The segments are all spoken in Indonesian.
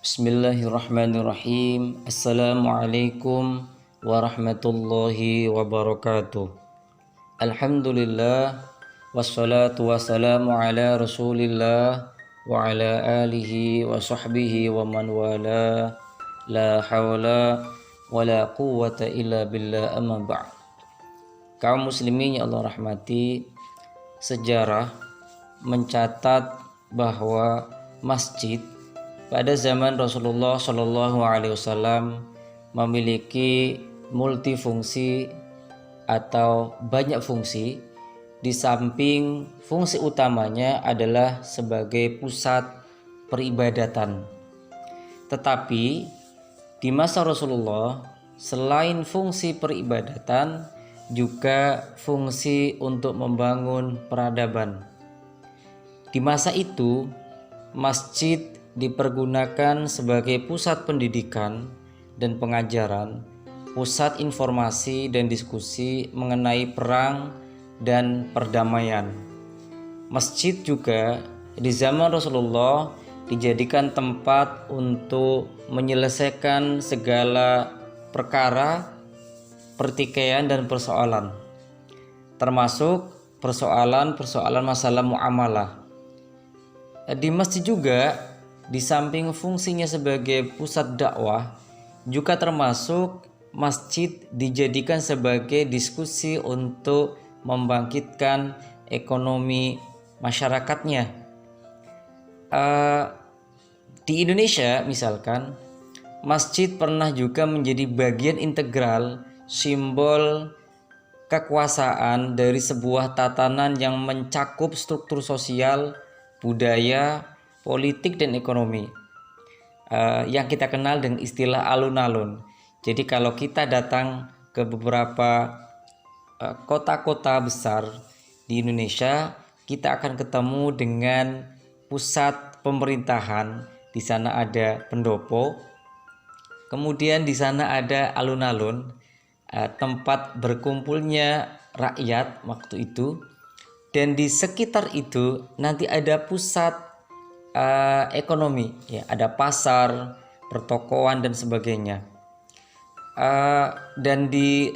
Bismillahirrahmanirrahim. Assalamualaikum warahmatullahi wabarakatuh. Alhamdulillah wassalatu wassalamu ala Rasulillah wa ala alihi wa sahbihi wa man wala. La hawla wa la quwwata illa billah, amma ba'd. Kaum muslimin yang Allah rahmati, sejarah mencatat bahwa masjid pada zaman Rasulullah Shallallahu Alaihi Wasallam memiliki multifungsi atau banyak fungsi. Di samping fungsi utamanya adalah sebagai pusat peribadatan. Tetapi di masa Rasulullah, selain fungsi peribadatan, juga fungsi untuk membangun peradaban. Di masa itu, masjid dipergunakan sebagai pusat pendidikan dan pengajaran, pusat informasi dan diskusi mengenai perang dan perdamaian. Masjid juga di zaman Rasulullah dijadikan tempat untuk menyelesaikan segala perkara, pertikaian dan persoalan, termasuk persoalan masalah muamalah. Di masjid juga, di samping fungsinya sebagai pusat dakwah, juga termasuk masjid dijadikan sebagai diskusi untuk membangkitkan ekonomi masyarakatnya. Di Indonesia misalkan, masjid pernah juga menjadi bagian integral simbol kekuasaan dari sebuah tatanan yang mencakup struktur sosial, budaya, politik dan ekonomi, yang kita kenal dengan istilah alun-alun. Jadi kalau kita datang ke beberapa kota-kota besar di Indonesia, kita akan ketemu dengan pusat pemerintahan. Di sana ada pendopo, kemudian di sana ada alun-alun, tempat berkumpulnya rakyat waktu itu, dan di sekitar itu nanti ada pusat ekonomi, ya, ada pasar, pertokoan dan sebagainya. Dan di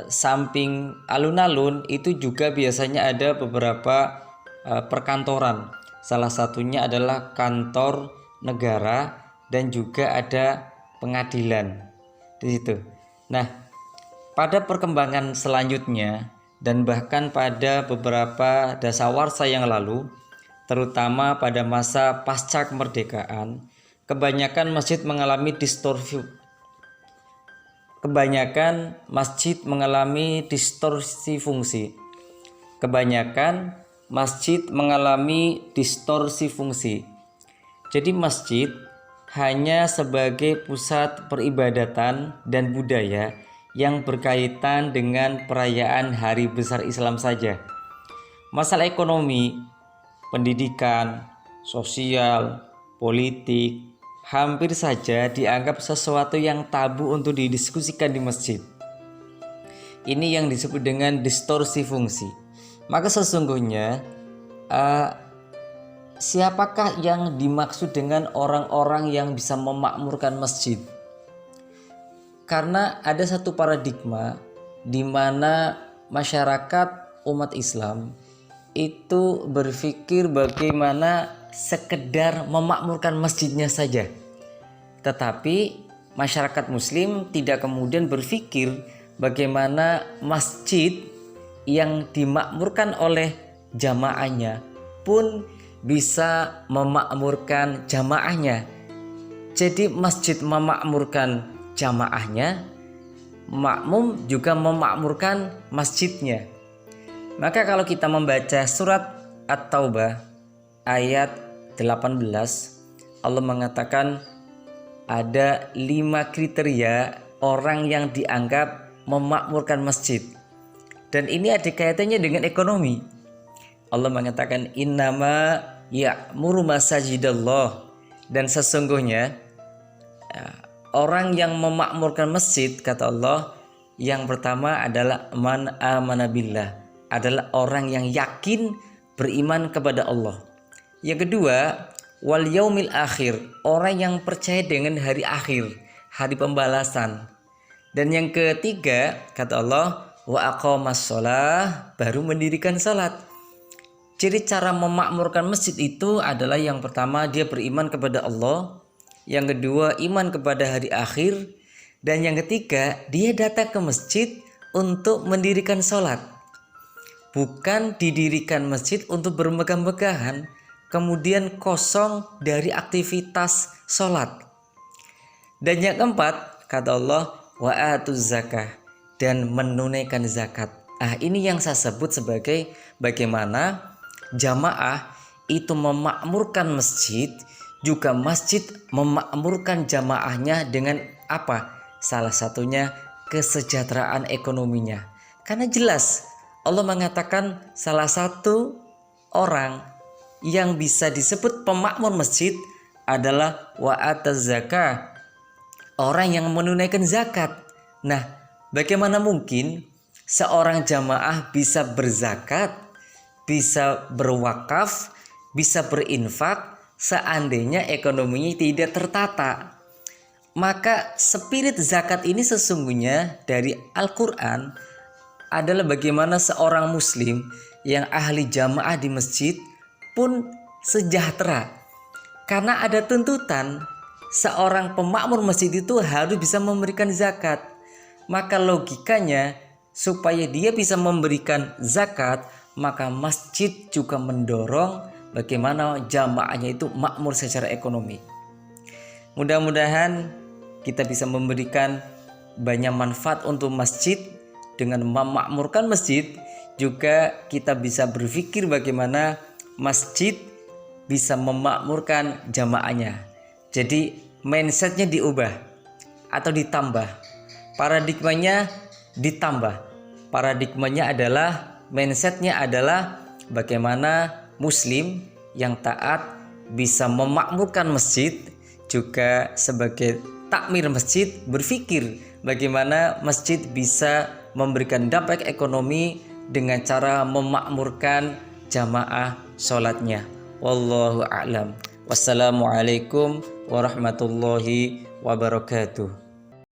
samping alun-alun itu juga biasanya ada beberapa perkantoran. Salah satunya adalah kantor negara dan juga ada pengadilan di situ. Nah, pada perkembangan selanjutnya dan bahkan pada beberapa dasawarsa yang lalu, terutama pada masa pasca kemerdekaan, kebanyakan masjid mengalami distorsi fungsi. Jadi masjid hanya sebagai pusat peribadatan dan budaya yang berkaitan dengan perayaan hari besar Islam saja. Masalah ekonomi, pendidikan, sosial, politik hampir saja dianggap sesuatu yang tabu untuk didiskusikan di masjid. Ini yang disebut dengan distorsi fungsi. Maka sesungguhnya siapakah yang dimaksud dengan orang-orang yang bisa memakmurkan masjid? Karena ada satu paradigma di mana masyarakat umat Islam itu berpikir bagaimana sekedar memakmurkan masjidnya saja. Tetapi masyarakat muslim tidak kemudian berpikir bagaimana masjid yang dimakmurkan oleh jamaahnya pun bisa memakmurkan jamaahnya. Jadi masjid memakmurkan jamaahnya, makmum juga memakmurkan masjidnya. Maka kalau kita membaca surat At-Taubah ayat 18, Allah mengatakan ada 5 kriteria orang yang dianggap memakmurkan masjid. Dan ini ada kaitannya dengan ekonomi. Allah mengatakan innama ya'muru masajidallah, dan sesungguhnya orang yang memakmurkan masjid, kata Allah, yang pertama adalah man amana billah, adalah orang yang yakin beriman kepada Allah. Yang kedua, wal yaumil akhir, orang yang percaya dengan hari akhir, hari pembalasan. Dan yang ketiga, kata Allah, wa aqamas shalah, baru mendirikan salat. Ciri cara memakmurkan masjid itu adalah yang pertama dia beriman kepada Allah, yang kedua iman kepada hari akhir, dan yang ketiga dia datang ke masjid untuk mendirikan salat. Bukan didirikan masjid untuk bermegah-megahan, kemudian kosong dari aktivitas salat. Dan yang keempat, kata Allah, wa atuz zakah, dan menunaikan zakat. Ini yang saya sebut sebagai bagaimana jamaah itu memakmurkan masjid, juga masjid memakmurkan jamaahnya dengan apa? Salah satunya kesejahteraan ekonominya. Karena jelas Allah mengatakan salah satu orang yang bisa disebut pemakmur masjid adalah wa ataz zakah, orang yang menunaikan zakat. Nah, bagaimana mungkin seorang jamaah bisa berzakat, bisa berwakaf, bisa berinfak seandainya ekonominya tidak tertata? Maka spirit zakat ini sesungguhnya dari Al-Quran adalah bagaimana seorang muslim yang ahli jamaah di masjid pun sejahtera. Karena ada tuntutan seorang pemakmur masjid itu harus bisa memberikan zakat. Maka logikanya supaya dia bisa memberikan zakat, maka masjid juga mendorong bagaimana jamaahnya itu makmur secara ekonomi. Mudah-mudahan kita bisa memberikan banyak manfaat untuk masjid. Dengan memakmurkan masjid juga kita bisa berpikir bagaimana masjid bisa memakmurkan jamaahnya. Jadi mindsetnya diubah atau ditambah, paradigmanya ditambah. Paradigmanya adalah, mindsetnya adalah bagaimana muslim yang taat bisa memakmurkan masjid, juga sebagai takmir masjid berpikir bagaimana masjid bisa memberikan dampak ekonomi dengan cara memakmurkan jamaah sholatnya. Wallahu a'lam. Wassalamualaikum warahmatullahi wabarakatuh.